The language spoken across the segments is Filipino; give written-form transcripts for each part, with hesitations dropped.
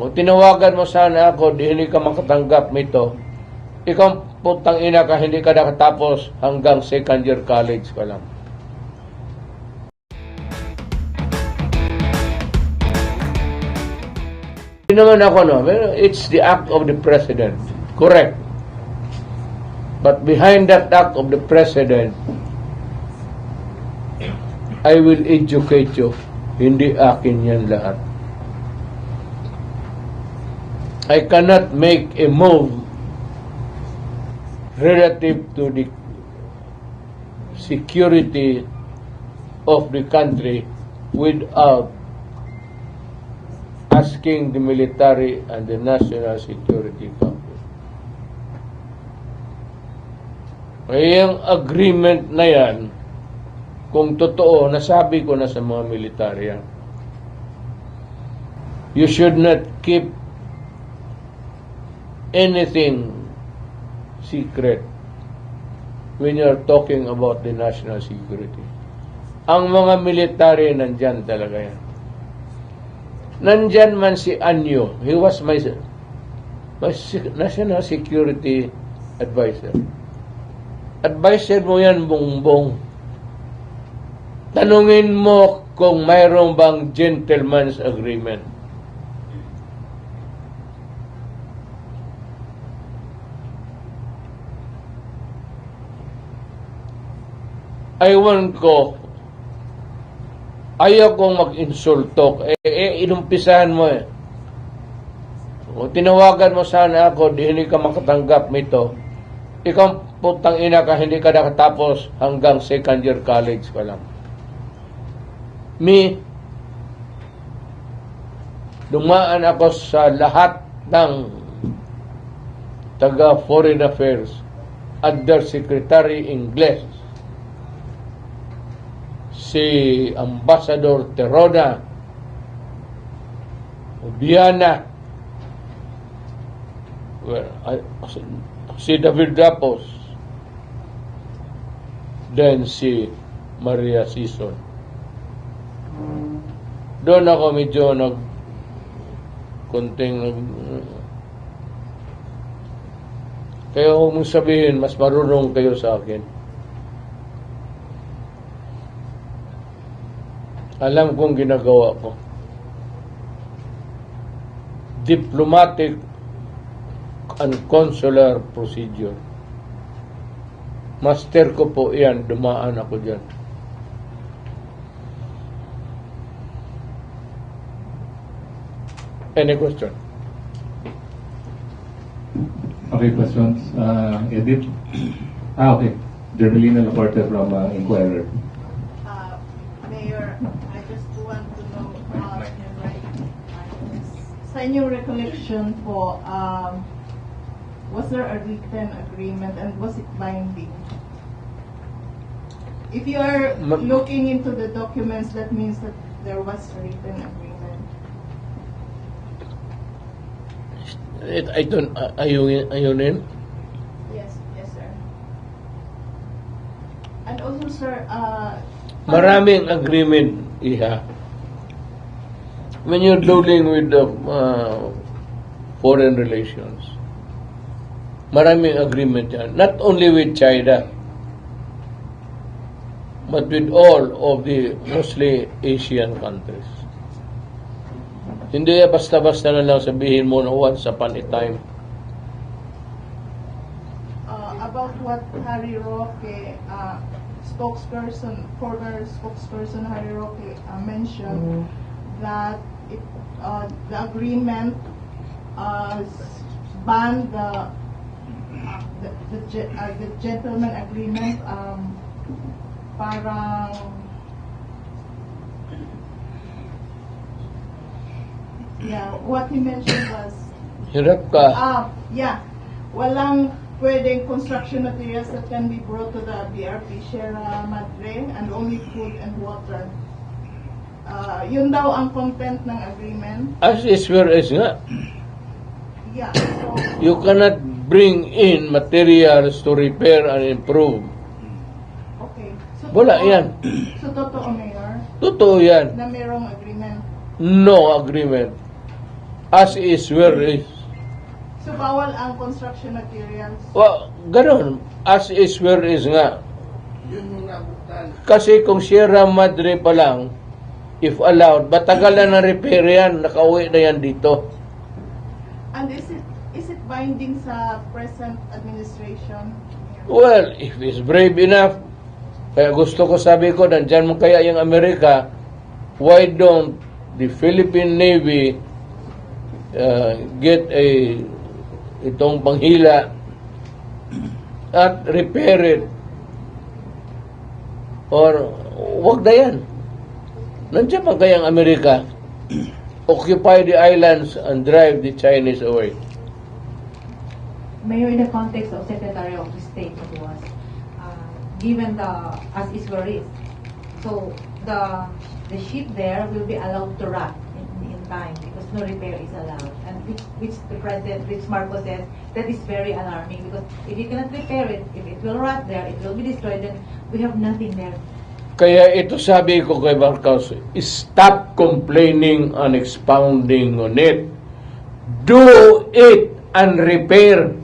Kung tinawagan mo sana ako, di hindi ka makatanggap nito. Ikaw putang ina ka, hindi ka nakatapos hanggang second year college ka lang. Hindi naman ako, no? It's the act of the president. Correct. But behind that act of the president, I will educate you. Hindi akin yan lahat. I cannot make a move relative to the security of the country without asking the military and the National Security Council. Kaya yung agreement na yan, kung totoo, nasabi ko na sa mga militarya, you should not keep anything secret when you're talking about the national security. Ang mga military, nandyan talaga yan. Nandyan man si Anyo, he was my national security advisor. Advisor mo yan, Bongbong. Tanungin mo kung mayroong bang gentleman's agreement. Aywan ko, ayaw kong mag-insulto. Inumpisahan mo eh. Kung tinawagan mo sana ako, di hindi ka makatanggap nito. Ikaw putang ina ka, hindi ka nakatapos hanggang second year college ka lang. Dumaan ako sa lahat ng taga Foreign Affairs, Undersecretary Ingles, si Ambassador Terona, Obiana, si David Rapos, then si Maria Sison. Doon ako medyo kaya huwag mong sabihin, mas marunong kayo sa akin. Alam kong ginagawa ko. Diplomatic and consular procedure. Master ko po yan, dumaan ako dyan. Any question? Okay, questions. Edith? Okay. Jermelina Laporte from Inquirer. Mayor, I just want to know, sa inyong recollection po, was there a written agreement and was it binding? If you are looking into the documents, that means that there was a written agreement. Ayunin? Yes, sir. And also, sir, Maraming agreement, Iha. When you're dealing with the foreign relations, maraming agreement yan. Not only with China, but with all of the mostly Asian countries. Hindi basta-basta na lang sabihin mo na once upon a time. About what Harry Roque, former spokesperson Harry Roque mentioned, that the agreement banned the gentleman agreement, parang what he mentioned was Hirap ka. walang pwedeng construction materials that can be brought to the BRP Sierra Madre and only food and water. Yun daw ang content ng agreement. As is where is nga. Yeah, so You cannot bring in materials to repair and improve. okay. So Wala yan. So totoo, Mayor, Totoo yan. na mayroong agreement. No agreement. as is, where is. So, bawal ang construction materials. Well, ganun. As is, where is nga. Kasi kung Sierra Madre pa lang, if allowed, matagal na repair yan, nakauwi na yan dito. And is it binding sa present administration? Well, if he's brave enough, kaya gusto ko sabi ko, nandyan mo kaya yung Amerika, why don't the Philippine Navy get itong panghila at repair it? Or, wag na yan. Nandiyan pa kayang Amerika, occupy the islands and drive the Chinese away. Mayor, in the context of Secretary of State that was, given the as is where is, so the ship there will be allowed to rot in time because no repair is allowed, and which the President, which Marcos says, that is very alarming because if you cannot repair it, if it will rot there, it will be destroyed, then we have nothing there. Kaya ito sabi ko kay Marcos, stop complaining and expounding on it. Do it and repair.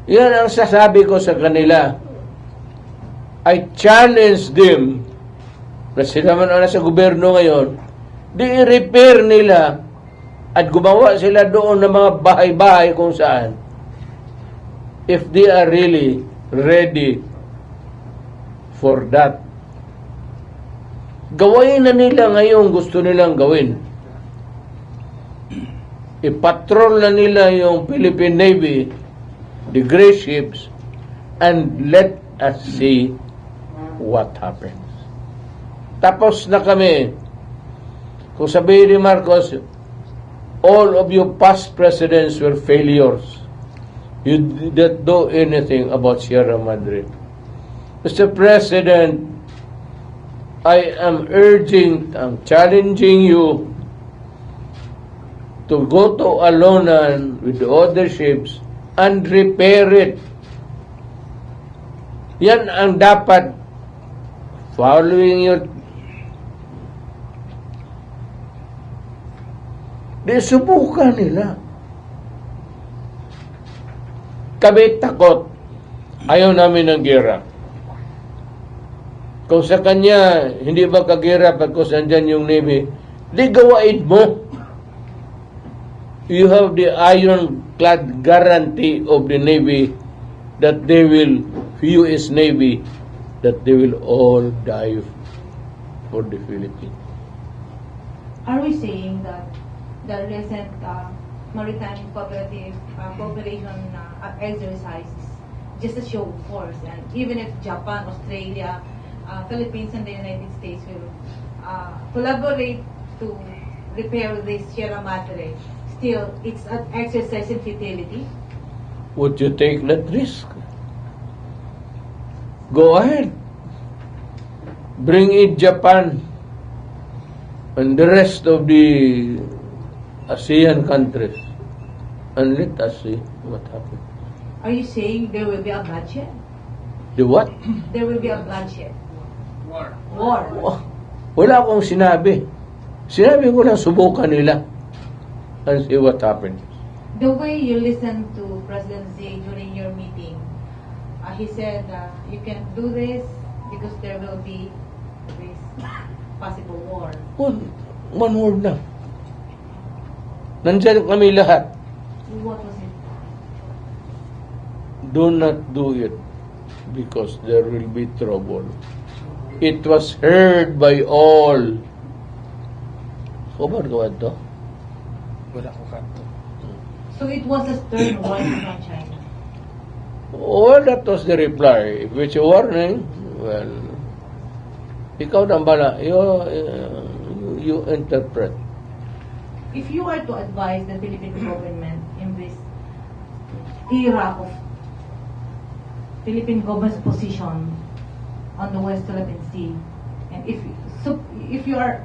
Yan ang sasabi ko sa kanila. I challenge them na sila man na sa gobyerno ngayon, di i-repair nila at gumawa sila doon ng mga bahay-bahay kung saan. If they are really ready for that. Gawain na nila ngayon gusto nilang gawin. I-patrol na nila yung Philippine Navy, the gray ships, and let us see what happens. Tapos na kami. Kung sabihin ni Marcos, all of your past presidents were failures. You didn't do anything about Sierra Madre. Mr. President, I'm challenging you to go to Alonan with the other ships and repair it. Yan ang dapat following your di subukan nila. Kami takot. Ayaw namin ng gera. Kung sa kanya, hindi ba kagera pagkos nandyan yung Navy, di gawain mo. You have the ironclad guarantee of the Navy that they will, US Navy, that they will all die for the Philippines. Are we saying that the recent maritime cooperative cooperation exercise is just a show of force, and even if Japan, Australia, Philippines, and the United States will collaborate to repair the Sierra Madre, still it's an exercise in futility? Would you take that risk? Go ahead. Bring in Japan and the rest of the ASEAN countries and let us see what happens. Are you saying there will be a bloodshed? The what? There will be a bloodshed. War. Wala akong sinabi. Sinabi ko lang subukan nila and see what happens. The way you listen to President Xi during your meeting, he said you can do this because there will be this possible war. One word lang. Nandyan kami lahat. What was it? Do not do it because there will be trouble. It was heard by all. So, ba gawa ito? Wala ko kanto. So it was a stern warning from China. Well, that was the reply. If it's a warning, well, ikaw nang bala. You interpret. If you are to advise the Philippine government in this era of Philippine government's position on the West Philippine Sea, and if you are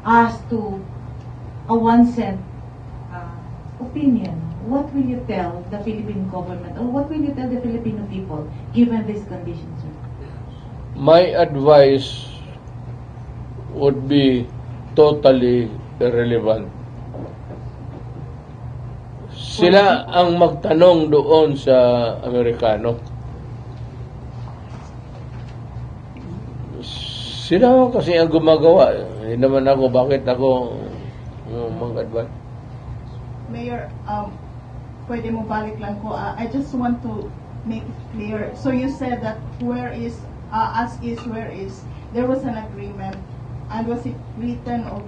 asked to a 1 cent opinion, what will you tell the Philippine government, or what will you tell the Filipino people given these conditions, sir? My advice would be totally irrelevant Sila ang magtanong doon sa Amerikano. Sila kasi ang gumagawa. Hindi naman ako, bakit ako mag-advise? Mayor, pwede mo balik lang ko. I just want to make it clear. So you said that where is, as is, where is, there was an agreement, and was it written or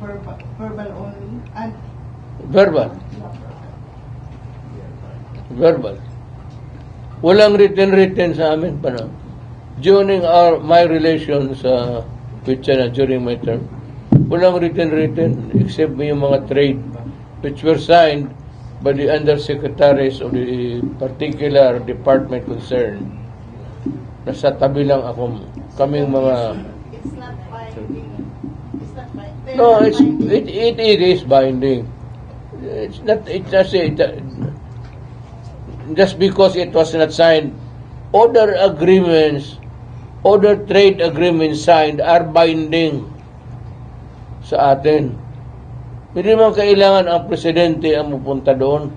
verbal only? And Verbal. Verbal. Walang written sa amin pa na. During my relations with China during my term, walang written except yung mga trade which were signed by the undersecretaries of the particular department concerned. Nasa tabi lang ako, kaming mga... it's not binding. It's not binding. No, it is binding. It's not, just because it was not signed, other trade agreements signed are binding sa atin. Hindi man kailangan ang presidente ang pupunta doon.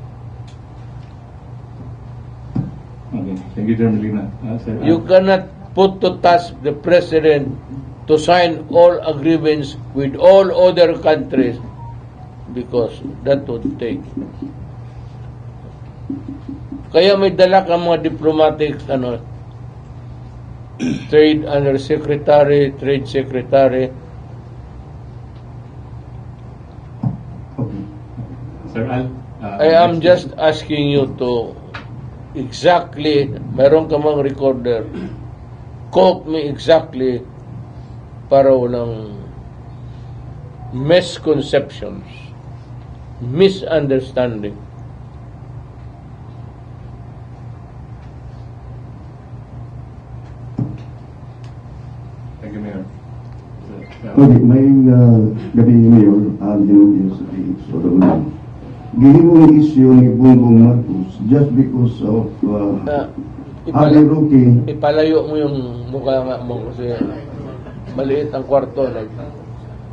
Okay. Thank you, Jermelina. Sir, You cannot put to task the president to sign all agreements with all other countries because that would take. Kaya may dala kang mga diplomatic trade undersecretary, trade secretary. Okay. Sir Al, I am just asking you to exactly, meron ka mang recorder, quote me exactly para walang misconceptions, misunderstanding. Thank you, Mayor. Okay, may gabi Mayor, Ginugin sa Sodoman. Gihimong isyu ni Bongbong Marcos just because of Ali Roque. Ipalayo mo yung mukha nga mo kasi maliit ang kwarto.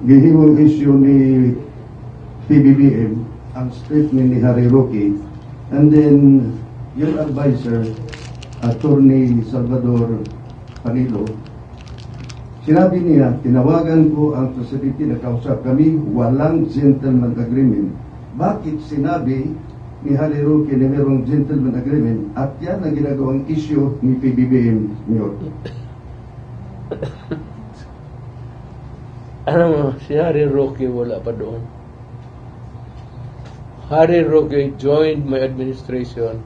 Gihimong isyu ni Pbbm ang statement ni Harry Roque, and then yung advisor, Attorney Salvador Panilo, sinabi niya, tinawagan ko ang presidente na kausap kami, walang gentleman agreement. Bakit sinabi ni Harry Roque na mayroong gentleman agreement at yan ang ginagawang issue ni PBBM, Mayor? Ano mo, si Harry Roque wala pa doon. Harry Roque joined my administration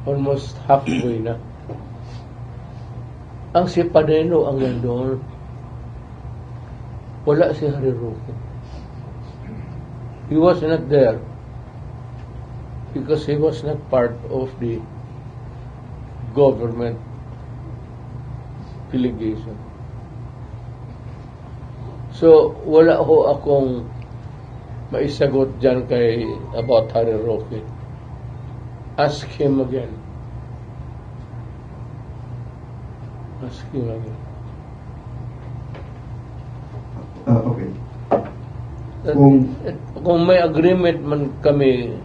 almost halfway na. Ang si Panelo ang nandoon. Wala si Harry Roque. He was not there because he was not part of the government delegation. So, wala ho akong maisagot dyan about Harry Roque. Ask him again. Ask him again. Okay. Kung may agreement man kami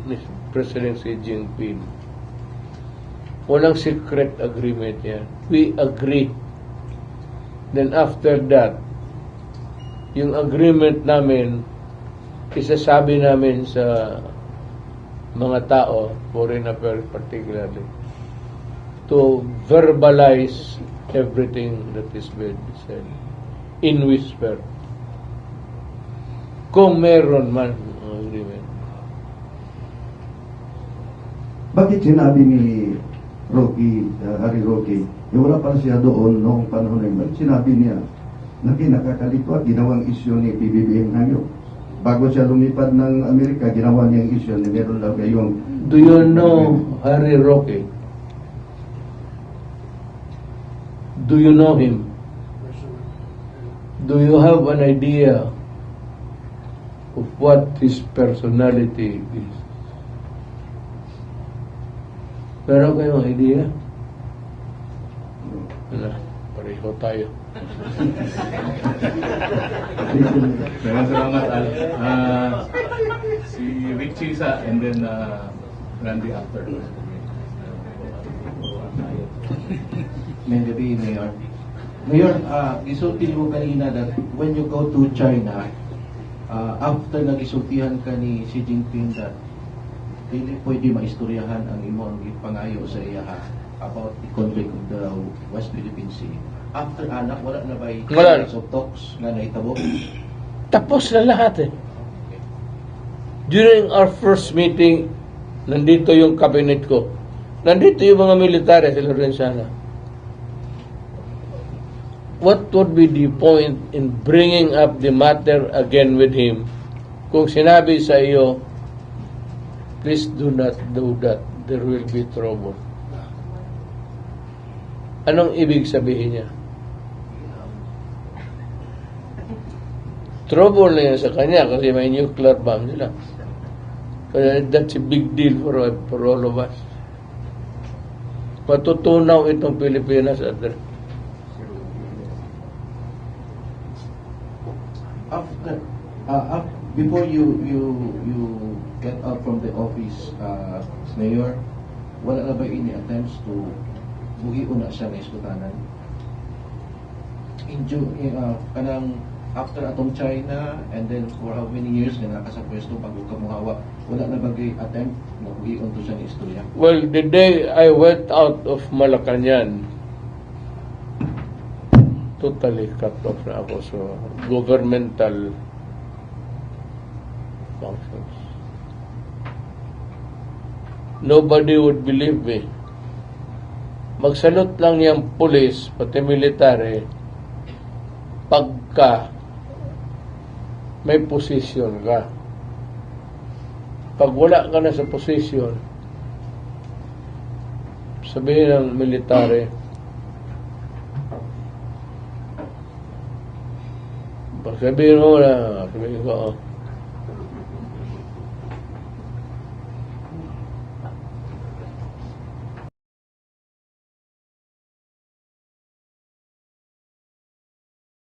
ni President Xi Jinping, walang secret agreement yan. We agree. Then after that, yung agreement namin, isasabi namin sa mga tao, foreign affairs particularly, to verbalize everything that is being said in whisper. Kung meron man ang agreement. Bakit sinabi ni Harry Roque, wala pa siya doon noong panahon na yun, sinabi niya na kinakakalito at ginawang isyu ni PBBM ngayon. Bago siya lumipad ng Amerika, ginawa niyang isyu na meron lang kayong... Do you know Harry Roque? Do you know him? Do you have an idea of what his personality is? Meron kayong idea? Ano? Pareho tayo. Maraming salamat, Al. Si Rich. Chisa and then Randy after. May gabi, Mayor. Mayor, isulti mo kanina that when you go to China, after nagisultihan ka ni Xi Jinping that hindi pwede maistoryahan ang imong ipangayo sa iya about the conflict of the West Philippine Sea. After anak, wala na ba Wala. of talks nga naitabo? Tapos na lahat eh. During our first meeting, nandito yung cabinet ko. Nandito yung mga military sa Lorenzana. What would be the point in bringing up the matter again with him kung sinabi sa iyo, please do not do that, there will be trouble. Anong ibig sabihin niya? Trouble na yan sa kanya kasi may nuclear bomb nila. Kaya that's a big deal for all of us. Matutunaw itong Pilipinas at After, before you get out from the office, Mayor, wala na ba ini attempts to buhion na siya ng iskutanan? Kanang after atong China and then for how many years nga naka sa pwesto bago ka muhawa, wala na ba gay attempt na buhion to siya ng istorya? well, the day I went out of Malacanang, totally cut off na ako sa governmental functions. Nobody would believe me. Magsalot lang yung police, pati military, pagka may posisyon ka. Pag wala ka na sa posisyon, sabihin ng military, sabihin mo na, sabihin ko,